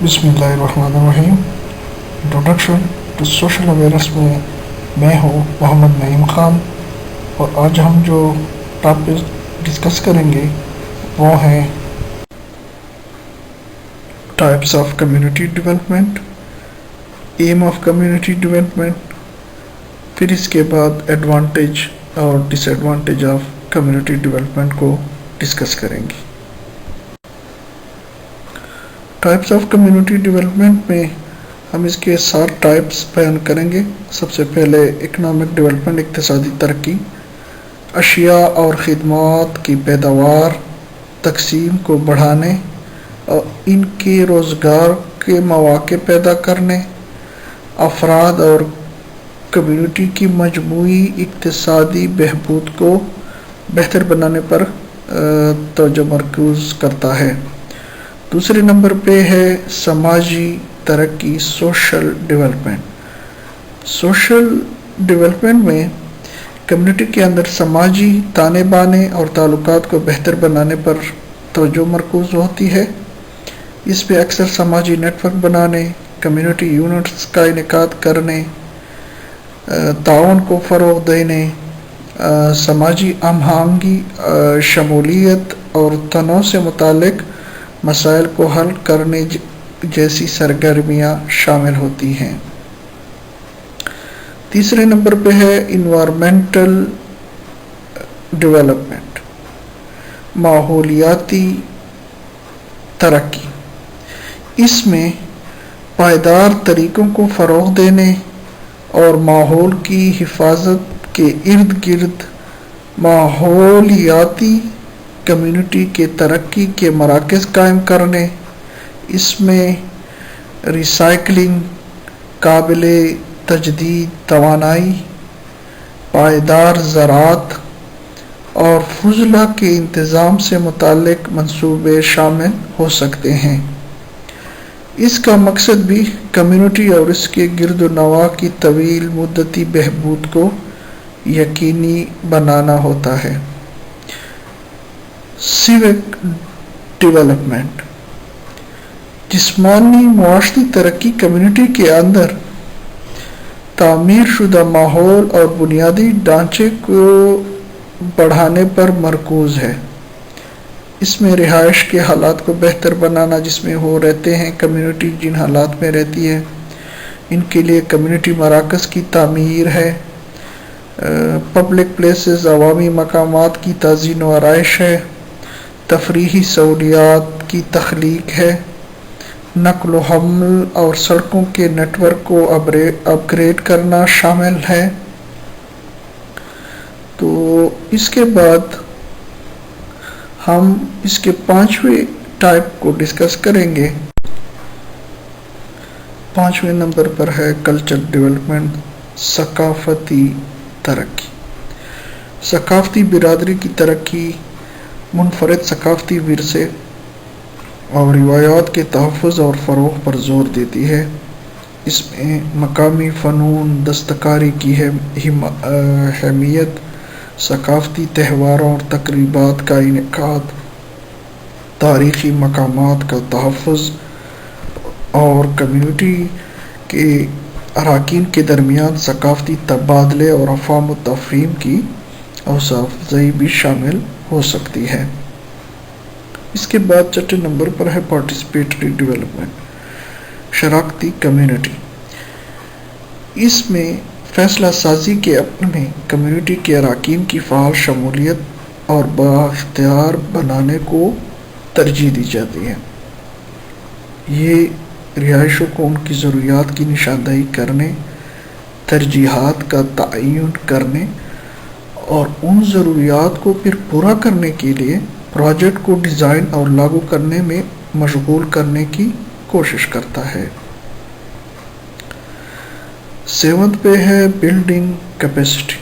بسم اللہ الرحمن الرحیم۔ انٹروڈکشن ٹو سوشل اویئرنیس میں میں ہوں محمد نعیم خان، اور آج ہم جو ٹاپک ڈسکس کریں گے وہ ہیں types of community development, aim of community development, پھر اس کے بعد ایڈوانٹیج اور disadvantage of community development کو ڈسکس کریں گے۔ ٹائپس آف کمیونٹی ڈیولپمنٹ میں ہم اس کے 7 ٹائپس بیان کریں گے۔ سب سے پہلے اکنامک ڈیولپمنٹ، اقتصادی ترقی، اشیاء اور خدمات کی پیداوار، تقسیم کو بڑھانے اور ان کے روزگار کے مواقع پیدا کرنے، افراد اور کمیونٹی کی مجموعی اقتصادی بہبود کو بہتر بنانے پر توجہ مرکوز کرتا ہے۔ دوسرے نمبر پہ ہے سماجی ترقی، سوشل ڈیولپمنٹ۔ سوشل ڈیولپمنٹ میں کمیونٹی کے اندر سماجی تانے بانے اور تعلقات کو بہتر بنانے پر توجہ مرکوز ہوتی ہے۔ اس میں اکثر سماجی نیٹ ورک بنانے، کمیونٹی یونٹس کا انعقاد کرنے، تعاون کو فروغ دینے، سماجی ہم آہنگی، شمولیت اور تنوع سے متعلق مسائل کو حل کرنے جیسی سرگرمیاں شامل ہوتی ہیں۔ تیسرے نمبر پہ ہے انوائرمنٹل ڈیولپمنٹ، ماحولیاتی ترقی۔ اس میں پائیدار طریقوں کو فروغ دینے اور ماحول کی حفاظت کے ارد گرد ماحولیاتی کمیونٹی کے ترقی کے مراکز قائم کرنے، اس میں ریسائکلنگ، قابل تجدید توانائی، پائیدار زراعت اور فضلہ کے انتظام سے متعلق منصوبے شامل ہو سکتے ہیں۔ اس کا مقصد بھی کمیونٹی اور اس کے گرد و نواح کی طویل مدتی بہبود کو یقینی بنانا ہوتا ہے۔ سیوک ڈیولپمنٹ، جسمانی معاشرتی ترقی کمیونٹی کے اندر تعمیر شدہ ماحول اور بنیادی ڈھانچے کو بڑھانے پر مرکوز ہے۔ اس میں رہائش کے حالات کو بہتر بنانا، جس میں وہ رہتے ہیں کمیونٹی جن حالات میں رہتی ہے، ان کے لیے کمیونٹی مراکز کی تعمیر ہے، پبلک پلیسز، عوامی مقامات کی تزئین و آرائش ہے، تفریحی سہولیات کی تخلیق ہے، نقل و حمل اور سڑکوں کے نیٹ ورک کو اپ گریڈ کرنا شامل ہے۔ تو اس کے بعد ہم اس کے 5ویں ٹائپ کو ڈسکس کریں گے۔ 5ویں نمبر پر ہے کلچر ڈیولپمنٹ، ثقافتی ترقی۔ ثقافتی برادری کی ترقی منفرد ثقافتی ورثے اور روایات کے تحفظ اور فروغ پر زور دیتی ہے۔ اس میں مقامی فنون دستکاری کی اہمیت، ثقافتی تہواروں اور تقریبات کا انعقاد، تاریخی مقامات کا تحفظ اور کمیونٹی کے اراکین کے درمیان ثقافتی تبادلے اور افہام و تفہیم کی حوصلہ افزائی بھی شامل ہو سکتی ہے۔ اس کے بعد 6 نمبر پر ہے پارٹیسپیٹری ڈیولپمنٹ، شراکتی کمیونٹی۔ اس میں فیصلہ سازی کے عمل میں کمیونٹی کے اراکین کی فعال شمولیت اور بااختیار بنانے کو ترجیح دی جاتی ہے۔ یہ رہائشیوں کو ان کی ضروریات کی نشاندہی کرنے، ترجیحات کا تعین کرنے اور ان ضروریات کو پھر پورا کرنے کے لیے پروجیکٹ کو ڈیزائن اور لاگو کرنے میں مشغول کرنے کی کوشش کرتا ہے۔ 7 پہ ہے بلڈنگ کیپیسٹی۔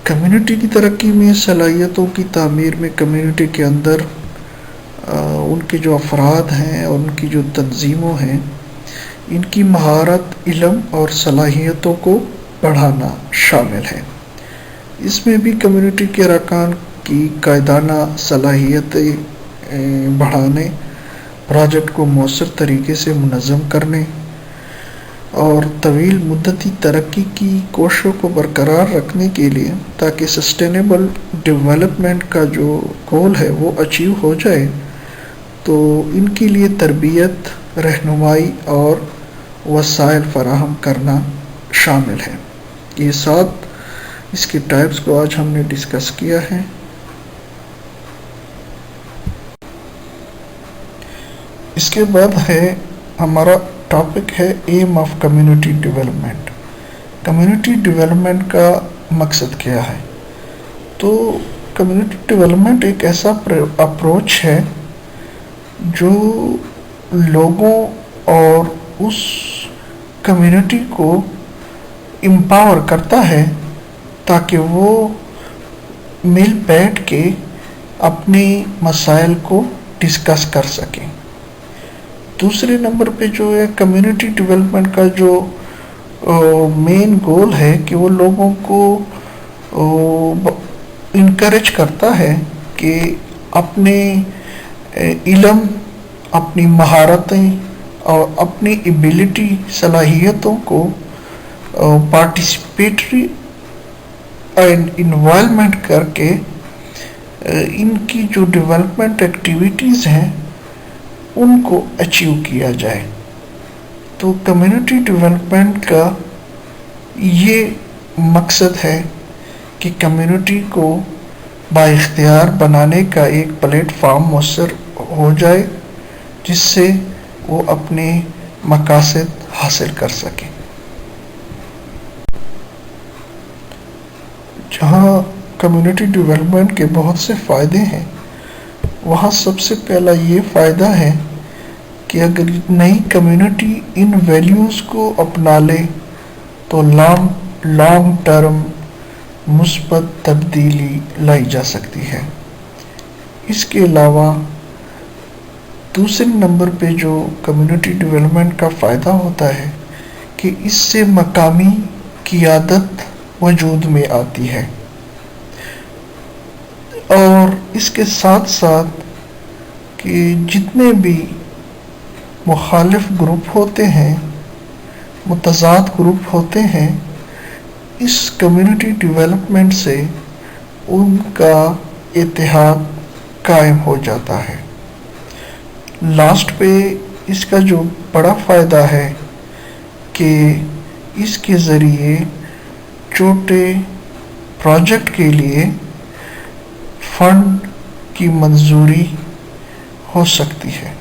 کمیونٹی کی ترقی میں صلاحیتوں کی تعمیر میں کمیونٹی کے اندر ان کے جو افراد ہیں اور ان کی جو تنظیموں ہیں، ان کی مہارت، علم اور صلاحیتوں کو بڑھانا شامل ہے۔ اس میں بھی کمیونٹی کے ارکان کی قائدانہ صلاحیتیں بڑھانے پروجیکٹ کو مؤثر طریقے سے منظم کرنے اور طویل مدتی ترقی کی کوششوں کو برقرار رکھنے کے لیے، تاکہ سسٹینیبل ڈیولپمنٹ کا جو گول ہے وہ اچیو ہو جائے، تو ان کے لیے تربیت، رہنمائی اور وسائل فراہم کرنا شامل ہے۔ یہ 7 اس کے ٹائپس کو آج ہم نے ڈسکس کیا ہے۔ اس کے بعد ہے ہمارا ٹاپک ہے aim of community development. Community development کا مقصد کیا ہے؟ تو کمیونٹی ڈیولپمنٹ ایک ایسا اپروچ ہے جو لوگوں اور اس کمیونٹی کو امپاور کرتا ہے تاکہ وہ مل بیٹھ کے اپنے مسائل کو ڈسکس کر سکیں۔ دوسرے نمبر پہ جو ہے کمیونٹی ڈیولپمنٹ کا جو مین گول ہے کہ وہ لوگوں کو انکریج کرتا ہے کہ اپنے علم، اپنی مہارتیں اور اپنی ایبیلٹی، صلاحیتوں کو پارٹیسپیٹری انوالومنٹ کر کے ان کی جو ڈیولپمنٹ ایکٹیویٹیز ہیں ان کو اچیو کیا جائے۔ تو کمیونٹی ڈیولپمنٹ کا یہ مقصد ہے کہ کمیونٹی کو بااختیار بنانے کا ایک پلیٹ فارم میسر ہو جائے جس سے وہ اپنے مقاصد حاصل کر سکیں۔ جہاں کمیونٹی ڈیولپمنٹ کے بہت سے فائدے ہیں، وہاں سب سے پہلا یہ فائدہ ہے کہ اگر نئی کمیونٹی ان ویلیوز کو اپنا لے تو لانگ ٹرم مثبت تبدیلی لائی جا سکتی ہے۔ اس کے علاوہ دوسرے نمبر پہ جو کمیونٹی ڈیولپمنٹ کا فائدہ ہوتا ہے کہ اس سے مقامی قیادت وجود میں آتی ہے، اور اس کے ساتھ ساتھ کہ جتنے بھی مخالف گروپ ہوتے ہیں، متضاد گروپ ہوتے ہیں، اس کمیونٹی ڈیولپمنٹ سے ان کا اتحاد قائم ہو جاتا ہے۔ لاسٹ پہ اس کا جو بڑا فائدہ ہے کہ اس کے ذریعے چھوٹے پروجیکٹ کے لیے فنڈ کی منظوری ہو سکتی ہے۔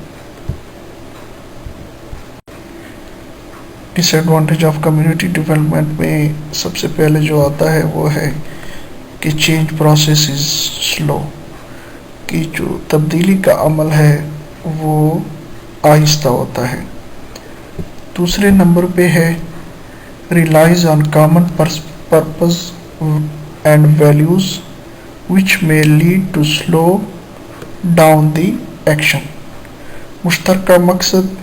ڈس ایڈوانٹیج آف کمیونٹی ڈیولپمنٹ میں سب سے پہلے جو آتا ہے وہ ہے کہ چینج پروسیس از سلو، کہ جو تبدیلی کا عمل ہے وہ آہستہ ہوتا ہے۔ دوسرے نمبر پہ ہے relies on common purpose and values which may lead to slow down the action، مشترکہ مقصد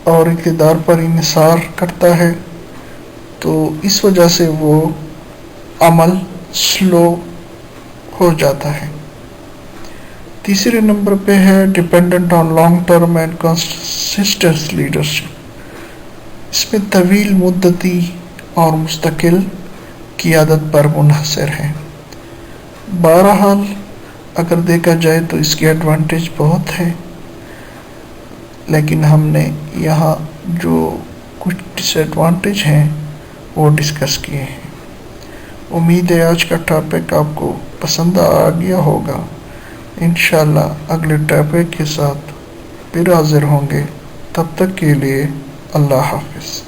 اور اقتدار پر انحصار کرتا ہے، تو اس وجہ سے وہ عمل سلو ہو جاتا ہے۔ تیسرے نمبر پہ ہے dependent on long term and consistent leadership, اس میں طویل مدتی اور مستقل قیادت پر منحصر ہے۔ بہرحال اگر دیکھا جائے تو اس کے ایڈوانٹیج بہت ہے، لیکن ہم نے یہاں جو کچھ ڈس ایڈوانٹیج ہیں وہ ڈسکس کیے ہیں۔ امید ہے آج کا ٹاپک آپ کو پسند آ گیا ہوگا۔ انشاءاللہ اگلے ٹاپک کے ساتھ پھر حاضر ہوں گے، تب تک کے لیے اللہ حافظ۔